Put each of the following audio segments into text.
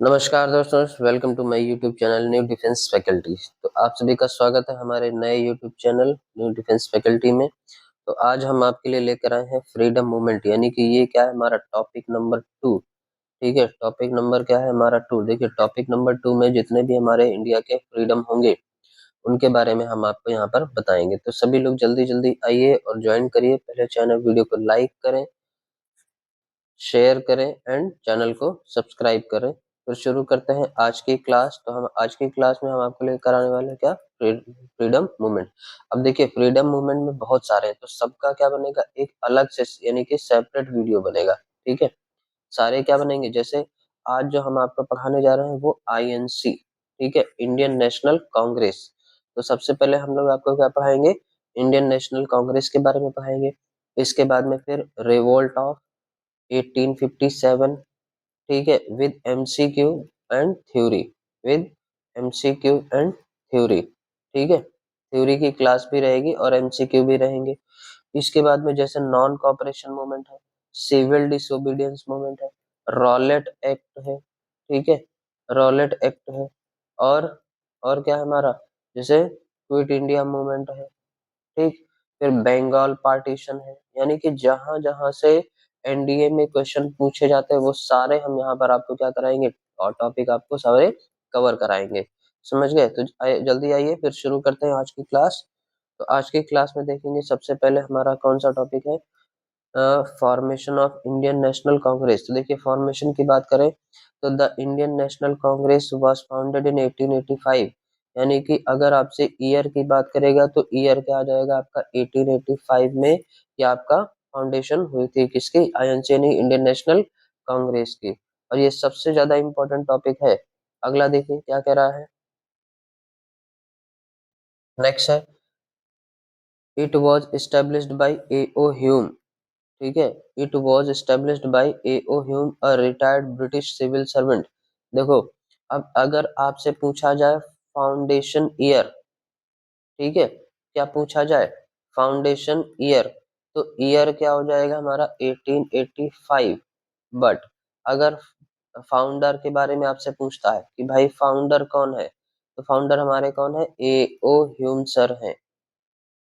नमस्कार दोस्तों, welcome to my YouTube channel new defence faculty. तो आप सभी का स्वागत है हमारे नए YouTube channel new defence faculty में। तो आज हम आपके लिए लेकर आए हैं फ्रीडम मूवमेंट, यानी कि ये क्या है, हमारा टॉपिक नंबर 2। ठीक है, टॉपिक नंबर क्या है हमारा 2। देखिए, टॉपिक नंबर 2 में जितने भी हमारे इंडिया के फ्रीडम होंगे उनके बारे में हम आपको यहाँ पर बताएंगे। तो सभी लोग जल्दी जल्दी आइए और ज्वाइन करिए। पहले चैनल वीडियो को लाइक करें, शेयर करें एंड चैनल को सब्सक्राइब करें। फिर शुरू करते हैं आज की क्लास। तो हम आज की क्लास में हम आपको लेकर कराने वाले हैं क्या, फ्रीडम मूवमेंट। अब देखिए, फ्रीडम मूवमेंट में बहुत सारे हैं, तो सबका क्या बनेगा, एक अलग से यानी कि सेपरेट वीडियो बनेगा। ठीक है, सारे क्या बनेंगे, जैसे आज जो हम आपको पढ़ाने जा रहे हैं वो आईएनसी, ठीक है, इंडियन नेशनल कांग्रेस। तो सबसे पहले हम लोग आपको क्या पढ़ाएंगे, इंडियन नेशनल कांग्रेस के बारे में पढ़ाएंगे। इसके बाद में फिर रिवोल्ट ऑफ 1857, ठीक है, with MCQ and theory, with MCQ and theory. ठीक है, थ्योरी की क्लास भी रहेगी और एमसीक्यू भी रहेंगे। इसके बाद में जैसे नॉन कॉपरेशन मूवमेंट है, सिविल डिसोबीडियंस मूवमेंट है, रॉलेट एक्ट है, ठीक है, रॉलेट एक्ट है, और और क्या है हमारा, जैसे क्विट इंडिया मूवमेंट है, ठीक। फिर बंगाल पार्टीशन है, यानी कि जहां जहां से एनडीए में क्वेश्चन पूछे जाते हैं वो सारे हम यहाँ पर आपको क्या कराएंगे, और टॉपिक आपको सारे कवर कराएंगे। समझ गए? तो जल्दी आइए, फिर शुरू करते हैं आज की क्लास। तो आज की क्लास में देखेंगे सबसे पहले हमारा कौन सा टॉपिक है, formation of Indian National Congress. तो देखिए, फॉर्मेशन की बात करें तो the Indian National Congress was founded in 1885, यानी कि अगर आपसे ईयर की बात करेगा तो ईयर क्या आ जाएगा आपका 1885 में, ये आपका फाउंडेशन हुई थी किसकी, आईएनसी यानी इंडियन नेशनल कांग्रेस की। और ये सबसे ज्यादा इंपॉर्टेंट टॉपिक है। अगला देखिए क्या कह रहा है, नेक्स्ट है, it was established by A O Hume. ठीक है, it was established by A O Hume, a retired British civil servant. देखो, अब अगर आपसे पूछा जाए फाउंडेशन ईयर, ठीक है, क्या पूछा जाए, फाउंडेशन ईयर, तो ईयर क्या हो जाएगा हमारा 1885। बट अगर फाउंडर के बारे में आपसे पूछता है कि भाई फाउंडर कौन है, तो फाउंडर हमारे कौन है, ए ओ ह्यूम सर हैं,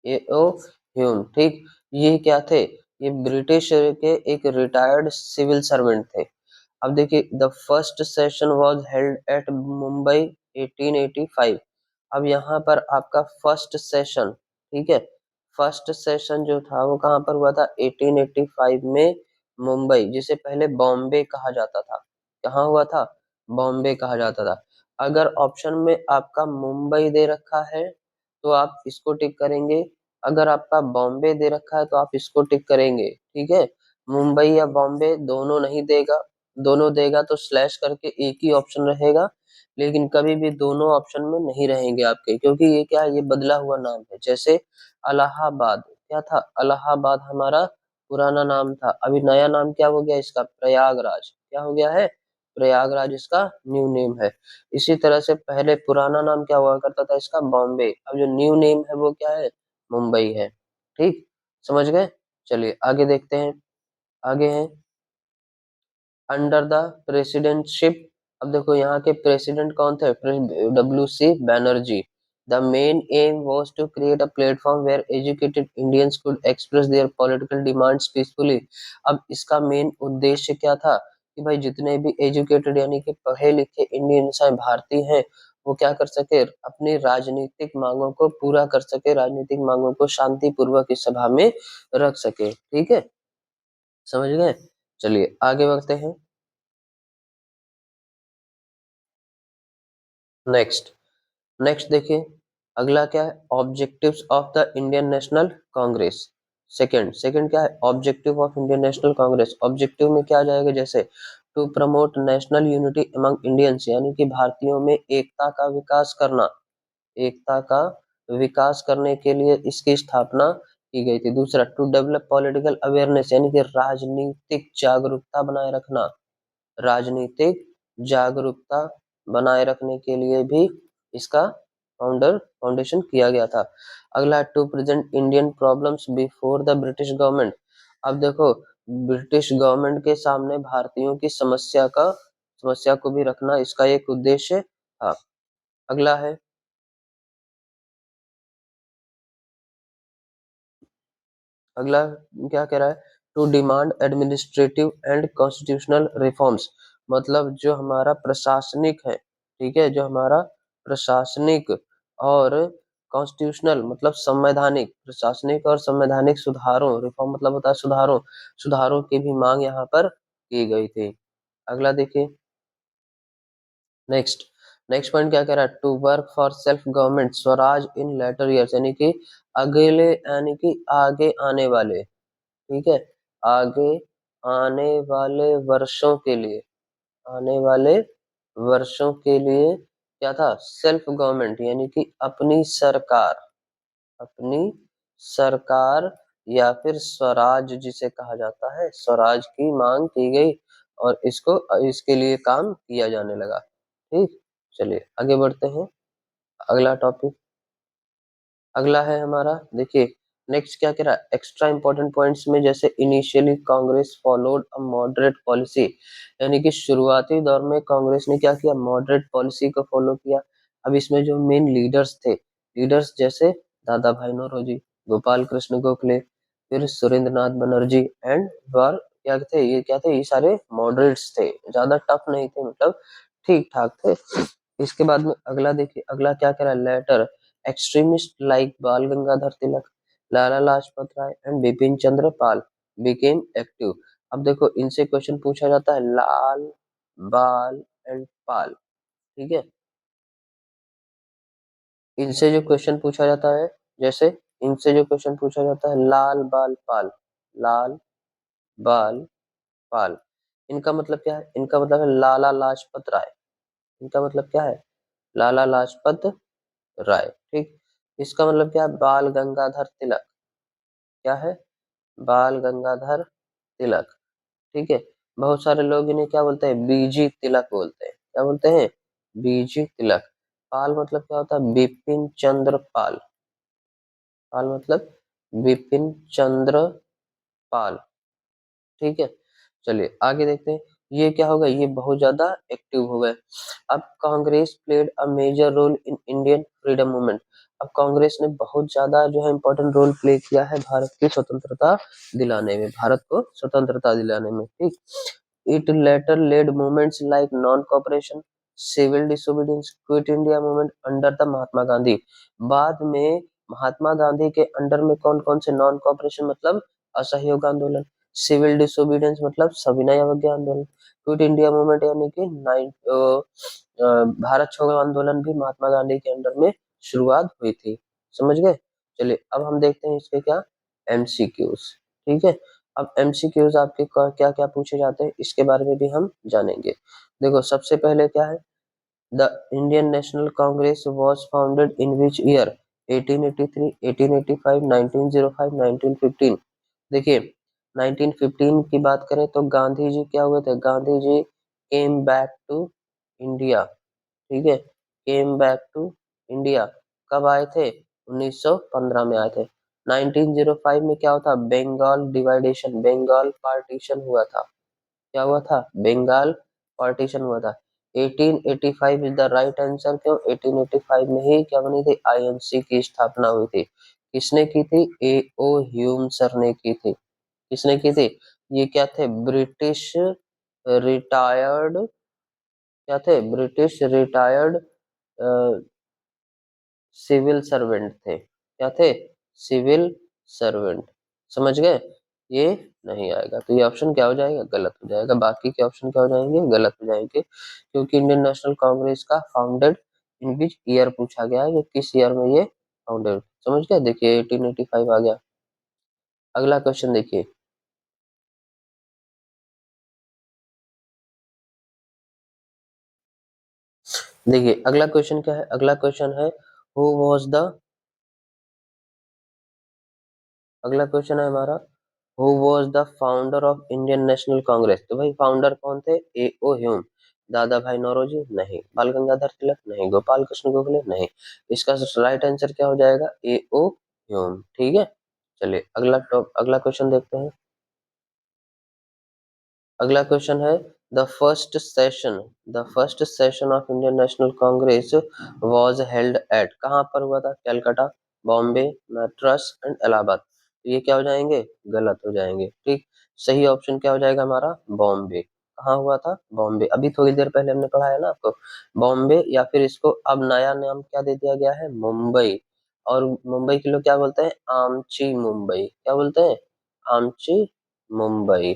एओ ह्यूम, ठीक। ये क्या थे, ये ब्रिटिश के एक रिटायर्ड सिविल सर्वेंट थे। अब देखिए, the first session was held at Mumbai 1885। अब यहाँ पर आपका फर्स्ट सेशन, ठीक है, फर्स्ट सेशन जो था वो कहाँ पर हुआ था, 1885 में मुंबई, जिसे पहले बॉम्बे कहा जाता था। कहाँ हुआ था, बॉम्बे कहा जाता था। अगर ऑप्शन में आपका मुंबई दे रखा है तो आप इसको टिक करेंगे, अगर आपका बॉम्बे दे रखा है तो आप इसको टिक करेंगे। ठीक है, मुंबई या बॉम्बे दोनों नहीं देगा, दोनों देगा तो स्लैश करके एक ही ऑप्शन रहेगा, लेकिन कभी भी दोनों ऑप्शन में नहीं रहेंगे आपके, क्योंकि ये क्या है, ये बदला हुआ नाम है। जैसे इलाहाबाद क्या था, इलाहाबाद हमारा पुराना नाम था, अभी नया नाम क्या हो गया इसका, प्रयागराज। क्या हो गया है, प्रयागराज इसका न्यू नेम है। इसी तरह से पहले पुराना नाम क्या हुआ करता था इसका, बॉम्बे, अब जो न्यू नेम है वो क्या है, मुंबई है। ठीक, समझ गए? चलिए आगे देखते हैं। आगे है अंडर द प्रेसिडेंटशिप। अब देखो यहाँ के प्रेसिडेंट कौन थे, W C Banerjee. The main aim was to create a platform where educated Indians could express their political demands peacefully। अब इसका मेन उद्देश्य क्या था कि भाई जितने भी एजुकेटेड यानी कि पढ़े लिखे इंडियंस हैं, भारतीय हैं, वो क्या कर सके, अपनी राजनीतिक मांगों को पूरा कर सके, राजनीतिक मांगों को शांति पूर्वक इस सभा में रख सके। ठीक है, समझ गए? चलिए आगे बढ़ते हैं। नेक्स्ट, नेक्स्ट देखिए, अगला क्या है, objectives of the Indian National Congress. Second, second क्या है, objective of Indian National Congress. Objective में क्या आ जाएगा, जैसे to promote national unity among Indians, यानी कि भारतीयों में एकता का विकास करना, एकता का विकास करने के लिए इसकी स्थापना की गई थी। दूसरा, टू डेवलप पॉलिटिकल अवेयरनेस, यानी कि राजनीतिक जागरूकता बनाए रखना, राजनीतिक जागरूकता बनाए रखने के लिए भी इसका फाउंडेशन किया गया था। अगला, to present Indian problems before the British government. अब देखो, ब्रिटिश गवर्नमेंट के सामने भारतीयों की समस्या को भी रखना इसका एक उद्देश्य था। अगला है, अगला क्या कह रहा है, to demand administrative and constitutional reforms, मतलब जो हमारा प्रशासनिक है, ठीक है, जो हमारा प्रशासनिक और कॉन्स्टिट्यूशनल मतलब संवैधानिक, प्रशासनिक और संवैधानिक सुधारों, रिफॉर्म मतलब होता है सुधारों, सुधारों की भी मांग यहाँ पर की गई थी। अगला देखिए, नेक्स्ट, नेक्स्ट पॉइंट क्या कह रहा है, to work for self government swaraj in later years, यानी कि अगले, यानी कि आगे आने वाले, ठीक है, आगे आने वाले वर्षों के लिए, आने वाले वर्षों के लिए क्या था, सेल्फ गवर्नमेंट यानी कि अपनी सरकार, अपनी सरकार या फिर स्वराज जिसे कहा जाता है, स्वराज की मांग की गई और इसको, इसके लिए काम किया जाने लगा। ठीक, चलिए आगे बढ़ते हैं, अगला टॉपिक, अगला है हमारा, देखिए नेक्स्ट क्या कह रहा है, एक्स्ट्रा इंपॉर्टेंट पॉइंट्स में जैसे initially Congress followed a moderate policy, यानी कि शुरुआती दौर में कांग्रेस ने क्या किया, मॉडरेट पॉलिसी को फॉलो किया। अब इसमें जो मेन लीडर्स थे, लीडर्स जैसे दादा भाई नौरोजी, गोपाल कृष्ण गोखले, फिर सुरेंद्र नाथ बनर्जी एंड वर, क्या थे ये, क्या थे ये सारे मॉडरेट्स थे, ज्यादा टफ नहीं थे, मतलब ठीक ठाक थे। इसके बाद में अगला देखिए, अगला क्या कह रहा है, letter extremist like Bal Gangadhar Tilak, Lala Lajpat Rai and Bipin Chandra Pal became active. अब देखो इनसे क्वेश्चन पूछा जाता है, लाल, बाल एंड पाल, ठीक है, इनसे जो क्वेश्चन पूछा जाता है, जैसे इनसे जो क्वेश्चन पूछा जाता है, लाल बाल पाल, लाल बाल पाल, इनका मतलब क्या है, इनका मतलब है लाला लाजपत राय, इनका मतलब क्या है, लाला लाजपत राय, ठीक, इसका मतलब क्या है, बाल गंगाधर तिलक, क्या है, बाल गंगाधर तिलक, ठीक है, बहुत सारे लोग इन्हें क्या बोलते हैं, बीजी तिलक बोलते हैं, क्या बोलते हैं, बीजी तिलक। पाल मतलब क्या होता है, बिपिन चंद्र पाल, पाल मतलब बिपिन चंद्र पाल, ठीक है, चलिए आगे देखते हैं, ये क्या होगा, ये बहुत ज्यादा एक्टिव हो गए। अब Congress played a major role in Indian freedom movement, अब कांग्रेस ने बहुत ज्यादा जो है इंपॉर्टेंट रोल प्ले किया है भारत की स्वतंत्रता दिलाने में, भारत को स्वतंत्रता दिलाने में, ठीक। It later led movements like non cooperation, civil disobedience, quit India movement under the Mahatma Gandhi, बाद में महात्मा गांधी के अंडर में कौन कौन से नॉन कॉपरेशन मतलब असहयोग आंदोलन, सिविल डिसोबीडियंस मतलब सविनय अवज्ञा आंदोलन, क्विट इंडिया मूवमेंट यानी कि भारत छोड़ो आंदोलन भी महात्मा गांधी के अंडर में शुरुआत हुई थी, समझ गए। चलिए अब हम देखते हैं इसके क्या, एमसीक्यूज, ठीक है, अब एमसीक्यूज आपके क्या क्या पूछे जाते हैं इसके बारे में भी हम जानेंगे। देखो सबसे पहले क्या है, the Indian National Congress was founded in which year, 1883, 1885, 1905, 1915। देखिए 1915 की बात करें तो गांधी जी क्या हुए थे, Gandhi ji came back to India, ठीक है, केम बैक टू इंडिया, कब आए थे, 1915 में आए थे। 1905 में क्या होता, बंगाल डिवाइडेशन, बंगाल पार्टीशन हुआ था, क्या हुआ था, बंगाल पार्टीशन हुआ था। 1885 इज द राइट आंसर, क्यों, 1885 में ही क्या बनी थी, आईएनसी की स्थापना हुई थी, किसने की थी, ए ओ ह्यूम सर ने की थी, किसने की थी, ये क्या थे, ब्रिटिश रिटायर्ड, क्या थे, ब्रिटिश रिटायर्ड सिविल सर्वेंट थे, क्या थे, सिविल सर्वेंट, समझ गए, ये नहीं आएगा तो ये ऑप्शन क्या हो जाएगा, गलत हो जाएगा, बाकी के ऑप्शन क्या हो जाएंगे, गलत हो जाएंगे, क्योंकि इंडियन नेशनल कांग्रेस का फाउंडेड इन विच ईयर पूछा गया है, ये किस ईयर में ये फाउंडेड, समझ गए, देखिए 1885 आ गया। अगला क्वेश्चन देखिए, देखिए अगला क्वेश्चन क्या है, अगला क्वेश्चन है, हु वाज द, अगला क्वेश्चन है हमारा, who was the founder of Indian National Congress, तो भाई फाउंडर कौन थे, ए ओ ह्यूम, दादा भाई नौरोजी नहीं, बाल गंगाधर तिलक नहीं, गोपाल कृष्ण गोखले नहीं, इसका राइट आंसर क्या हो जाएगा, ए ओ ह्यूम, ठीक है। चलिए अगला क्वेश्चन देखते हैं, अगला क्वेश्चन है, The first session, the first session of Indian National Congress was held at, कहाँ पर हुआ था? कलकत्ता, बॉम्बे, मद्रास एंड इलाहाबाद। ये क्या हो जाएंगे? गलत हो जाएंगे। ठीक, सही ऑप्शन क्या हो जाएगा हमारा? बॉम्बे। कहाँ हुआ था? बॉम्बे। अभी थोड़ी देर पहले हमने पढ़ा है ना आपको, बॉम्बे, या फिर इसको अब नया नाम क्या दे दिया गया है? मुंबई। और मुंबई के लोग क्या बोलते हैं? आमची मुंबई। क्या बोलते हैं? आमची मुंबई।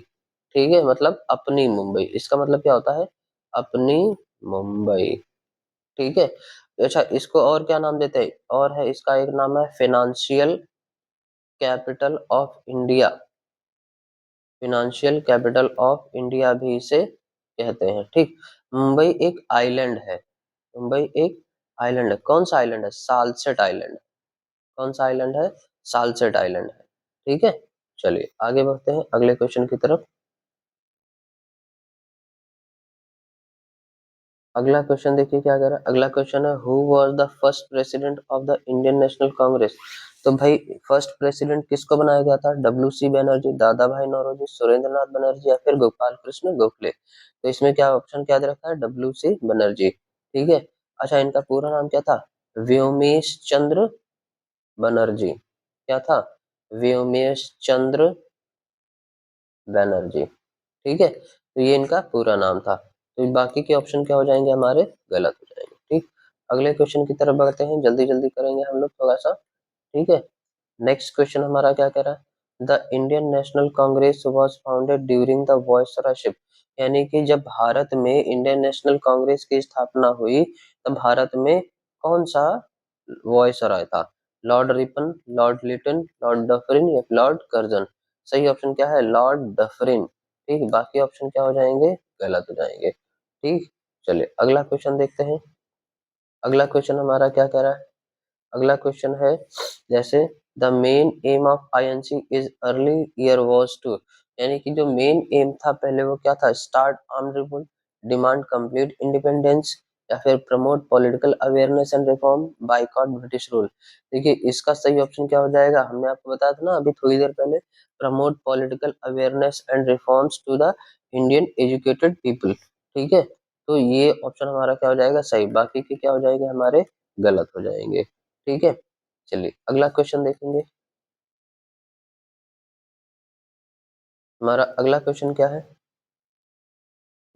ठीक है, मतलब अपनी मुंबई, इसका मतलब क्या होता है? अपनी मुंबई। ठीक है। अच्छा, इसको और क्या नाम देते हैं? और है, इसका एक नाम है financial capital of India. Financial capital of India भी इसे कहते हैं। ठीक, मुंबई एक आइलैंड है। मुंबई एक आइलैंड है। कौन सा आइलैंड है? सालसेट आइलैंड। कौन सा आइलैंड है? सालसेट आइलैंड है। ठीक है, चलिए आगे बढ़ते हैं अगले क्वेश्चन की तरफ। अगला क्वेश्चन देखिए क्या कह रहा है। अगला क्वेश्चन है, who was the first president of the Indian National Congress? तो भाई फर्स्ट प्रेसिडेंट किसको बनाया गया था? डब्ल्यू सी बनर्जी, दादा भाई नौरोजी, सुरेंद्र नाथ बनर्जी, या फिर गोपाल कृष्ण गोखले? तो इसमें क्या ऑप्शन क्या दे रखा है? W C Banerjee. ठीक है। अच्छा, इनका पूरा नाम क्या था? व्योमेश चंद्र बनर्जी। क्या था? व्योमेश चंद्र बनर्जी। ठीक है, तो ये इनका पूरा नाम था। तो बाकी के ऑप्शन क्या हो जाएंगे हमारे? गलत हो जाएंगे। ठीक, अगले क्वेश्चन की तरफ बढ़ते हैं, जल्दी जल्दी करेंगे हम लोग थोड़ा सा। ठीक है, नेक्स्ट क्वेश्चन हमारा क्या कह रहा है? The Indian National Congress was founded during the viceroyship. यानी कि जब भारत में इंडियन नेशनल कांग्रेस की स्थापना हुई, तब भारत में कौन सा वॉइसरॉय था? Lord Ripon, lord Lytton, lord Dufferin, या लॉर्ड कर्जन? सही ऑप्शन क्या है? Lord Dufferin. ठीक, बाकी ऑप्शन क्या हो जाएंगे? गलत हो जाएंगे। ठीक, चलिए अगला क्वेश्चन देखते हैं। अगला क्वेश्चन हमारा क्या कह रहा है? अगला क्वेश्चन है, जैसे the main aim of INC is early year was to. यानी कि जो मेन एम था पहले वो क्या था? Start arm revolt, demand complete independence, या फिर promote political awareness and reform, boycott British rule? देखिए इसका सही ऑप्शन क्या हो जाएगा? हमने आपको बताया था ना अभी थोड़ी देर पहले, promote political awareness and reforms to the Indian educated people. ठीक है, तो ये ऑप्शन हमारा क्या हो जाएगा? सही। बाकी के क्या हो जाएंगे हमारे? गलत हो जाएंगे। ठीक है, चलिए अगला क्वेश्चन देखेंगे। हमारा अगला क्वेश्चन क्या है?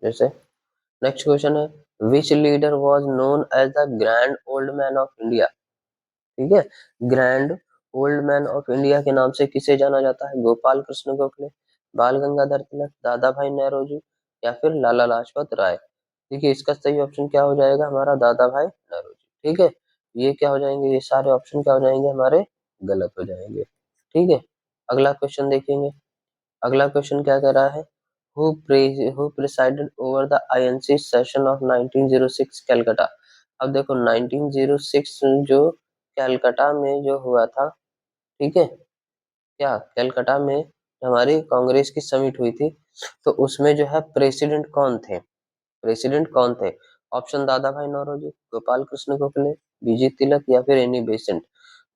जैसे नेक्स्ट क्वेश्चन है, which leader was known as the grand old man of India? ठीक है, grand old man of India के नाम से किसे जाना जाता है? गोपाल कृष्ण गोखले, बाल गंगाधर तिलक, दादा भाई नौरोजी, या फिर लाला लाजपत राय? देखिए इसका सही ऑप्शन क्या हो जाएगा हमारा? दादा भाई नौरोजी। ठीक है, ये क्या हो जाएंगे? ये सारे ऑप्शन क्या हो जाएंगे हमारे? गलत हो जाएंगे। ठीक है, अगला क्वेश्चन देखेंगे। अगला क्वेश्चन क्या कह रहा है? Who presided over the INC session of 1906 Calcutta? अब देखो 1906 जो कलकत्ता में जो हुआ था, ठीक है, क्या कलकत्ता में हमारी कांग्रेस की समिट हुई थी, तो उसमें जो है प्रेसिडेंट कौन थे? प्रेसिडेंट कौन थे? ऑप्शन दादा भाई नौरोजी, गोपाल कृष्ण गोखले, बीजी तिलक, या फिर एनी बेसेंट?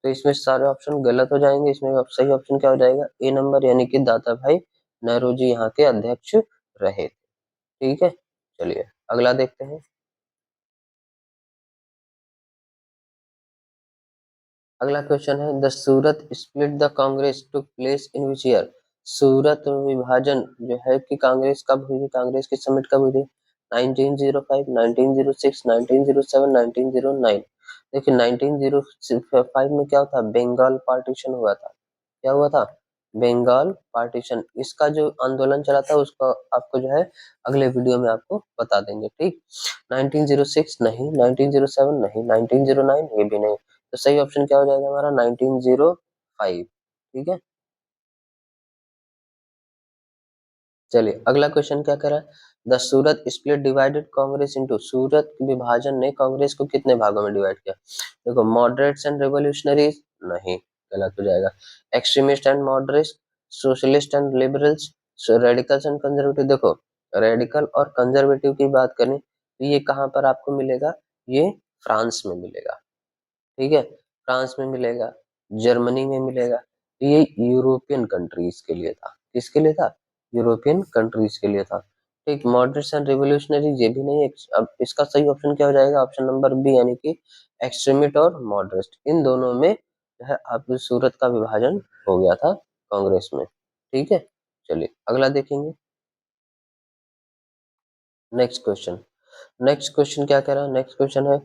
तो इसमें सारे ऑप्शन गलत हो जाएंगे। इसमें अब सही ऑप्शन क्या हो जाएगा? ए नंबर, यानी कि दादा भाई नौरोजी यहाँ के अध्यक्ष रहे। ठीक है, चलिए अगला देखते हैं। अगला क्वेश्चन है, the Surat split the Congress took place in which year? Surat विभाजन जो है कि कांग्रेस कब हुई थी? कांग्रेस की समिट कब हुई थी? 1905, 1906, 1907, 1909? देखिए 1905 में क्या था? बंगाल पार्टीशन हुआ था। क्या हुआ था? बंगाल पार्टीशन। इसका जो आंदोलन चला था उसका आपको जो है अगले वीडियो में आपको बता देंगे। ठीक, 1906 नहीं, 1907 नहीं, 1909 ये भी नहीं। तो सही ऑप्शन क्या हो जाएगा हमारा? 1905। ठीक है, चलिए अगला क्वेश्चन क्या कह रहा है? The Surat split divided Congress into. Surat विभाजन ने कांग्रेस को कितने भागों में डिवाइड किया? देखो मॉडरेट्स एंड रिवोल्यूशनरीज नहीं, गलत हो जाएगा। Extremist and moderate, socialist and liberals, radicals and conservative. देखो रेडिकल और कंजर्वेटिव की बात करें तो ये कहाँ पर आपको मिलेगा? ये फ्रांस में मिलेगा। ठीक है, फ्रांस में मिलेगा, जर्मनी में मिलेगा। ये यूरोपियन कंट्रीज के लिए था। किसके लिए था? यूरोपियन कंट्रीज के लिए था। ठीक, मॉडरेट्स एंड रिवोल्यूशनरी ये भी नहीं है। अब इसका सही ऑप्शन क्या हो जाएगा? ऑप्शन नंबर बी, यानी कि एक्सट्रीमिस्ट और मॉडरेट, इन दोनों में जो है आपकी सूरत का विभाजन हो गया था कांग्रेस में। ठीक है, चलिए अगला देखेंगे। नेक्स्ट क्वेश्चन, नेक्स्ट क्वेश्चन क्या कह रहा है? नेक्स्ट क्वेश्चन है,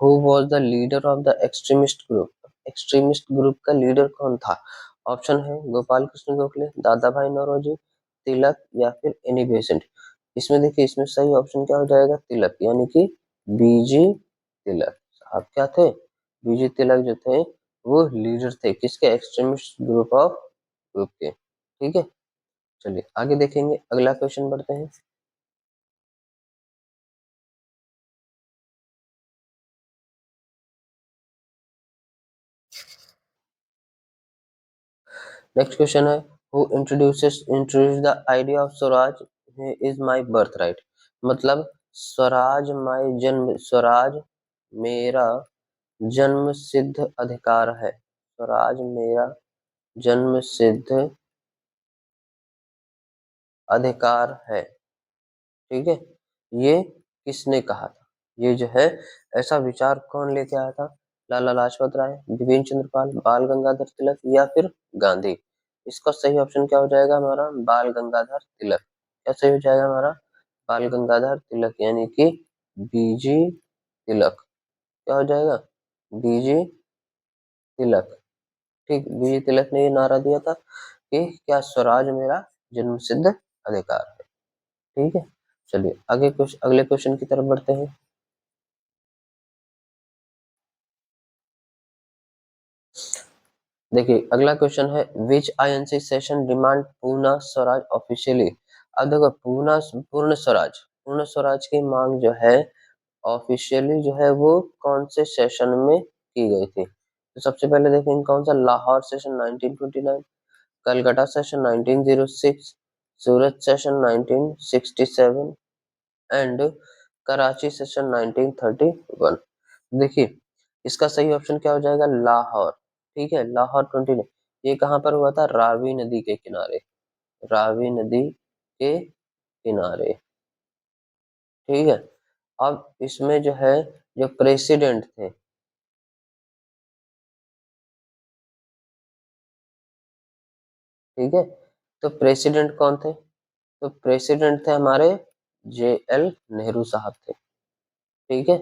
who was the leader of the extremist group? Extremist group का लीडर कौन था? ऑप्शन है गोपाल कृष्ण गोखले, दादा भाई नौरोजी, तिलक या फिर एनी बेसेंट। इसमें देखिए, इसमें सही ऑप्शन क्या हो जाएगा? तिलक, यानी कि बीजी तिलक। आप क्या थे? बीजी तिलक जो थे वो लीडर थे किसके? एक्सट्रीमिस्ट ग्रुप ऑफ ग्रुप के। ठीक है, चलिए आगे देखेंगे, अगला क्वेश्चन बढ़ते हैं। नेक्स्ट क्वेश्चन है, who introduce the idea of Swaraj is my birth right? मतलब स्वराज माय जन्म, स्वराज मेरा जन्म सिद्ध अधिकार है। स्वराज मेरा जन्म सिद्ध अधिकार है। ठीक है, ये किसने कहा था? ये जो है ऐसा विचार कौन लेके आया था? लाला लाजपत राय, बिपिन चंद्र पाल, बाल गंगाधर तिलक या फिर गांधी। इसका सही ऑप्शन क्या हो जाएगा हमारा? बाल गंगाधर तिलक। क्या सही हो जाएगा हमारा? बाल गंगाधर तिलक, यानी कि बीजी तिलक। क्या हो जाएगा? बीजी तिलक। ठीक, बीजी तिलक ने ये नारा दिया था कि क्या स्वराज मेरा जन्म सिद्ध अधिकार है। ठीक है, चलिए आगे कुछ अगले क्वेश्चन की तरफ बढ़ते हैं। देखिए अगला क्वेश्चन है, विच आईएनसी सेशन डिमांड पूर्ण स्वराज ऑफिशियली? अब देखो, पूर्ण स्वराज, पूर्ण स्वराज की मांग जो है ऑफिशियली जो है वो कौन से सेशन में की गई थी? तो सबसे पहले देखेंगे कौन सा। Lahore session 1929, Calcutta session 1906, Surat session 1967 and Karachi session 1931। देखिए इसका सही ऑप्शन क्या हो जाएगा? लाहौर। ठीक है, लाहौर 29। ये कहाँ पर हुआ था? रावी नदी के किनारे, रावी नदी के किनारे। ठीक है, अब इसमें जो है जो प्रेसिडेंट थे, ठीक है, तो प्रेसिडेंट कौन थे? तो प्रेसिडेंट थे हमारे जे एल नेहरू साहब थे। ठीक है,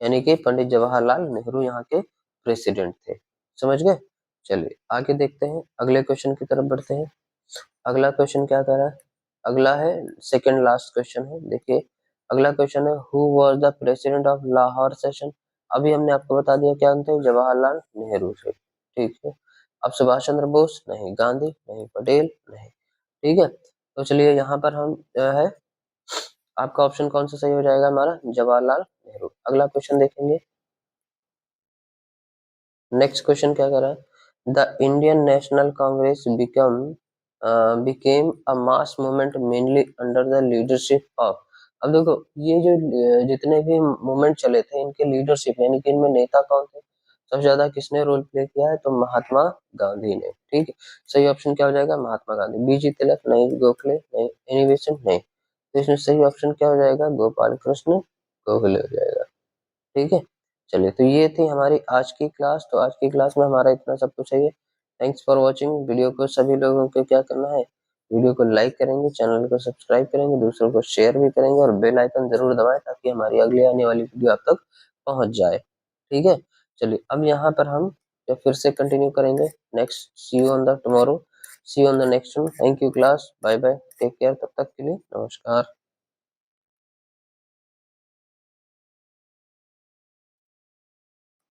यानी कि पंडित जवाहरलाल नेहरू यहाँ के प्रेसिडेंट थे। समझ गए? चलिए आगे देखते हैं, अगले क्वेश्चन की तरफ बढ़ते हैं। अगला क्वेश्चन क्या कर रहा है? अगला है सेकंड लास्ट क्वेश्चन है। देखिए अगला क्वेश्चन है, who was the president of Lahore session? अभी हमने आपको बता दिया क्या थे, जवाहरलाल नेहरू थे। ठीक है, अब सुभाष चंद्र बोस नहीं, गांधी नहीं, पटेल नहीं। ठीक है, तो चलिए यहाँ पर हम जो है आपका ऑप्शन कौन सा सही हो जाएगा हमारा? जवाहरलाल नेहरू। अगला क्वेश्चन देखेंगे। नेक्स्ट क्वेश्चन क्या कर रहा है? The Indian National Congress became a mass movement mainly under the leadership of. अब देखो ये जो जितने भी मूवमेंट चले थे इनके लीडरशिप, यानी कि इनमें नेता कौन थे? सबसे ज्यादा किसने रोल प्ले किया है? तो महात्मा गांधी ने। ठीक है, सही ऑप्शन क्या हो जाएगा? महात्मा गांधी। बीजी तिलक नहीं, गोखले नहीं, एनी बेसेंट नहीं। तो इसमें सही ऑप्शन क्या हो जाएगा? गोपाल कृष्ण गोखले हो जाएगा। ठीक है, चलिए तो ये थी हमारी आज की क्लास। तो आज की क्लास में हमारा इतना सब कुछ है। ये थैंक्स फॉर वॉचिंग। वीडियो को सभी लोगों को क्या करना है? वीडियो को लाइक करेंगे, चैनल को सब्सक्राइब करेंगे, दूसरों को शेयर भी करेंगे और बेल आइकन जरूर दबाएं ताकि हमारी अगली आने वाली वीडियो आप तक पहुंच जाए। ठीक है, चलिए अब यहाँ पर हम जब फिर से कंटिन्यू करेंगे next. See you on the tomorrow, see you on the next one. Thank you class, bye bye, take care, तब तक के लिए नमस्कार।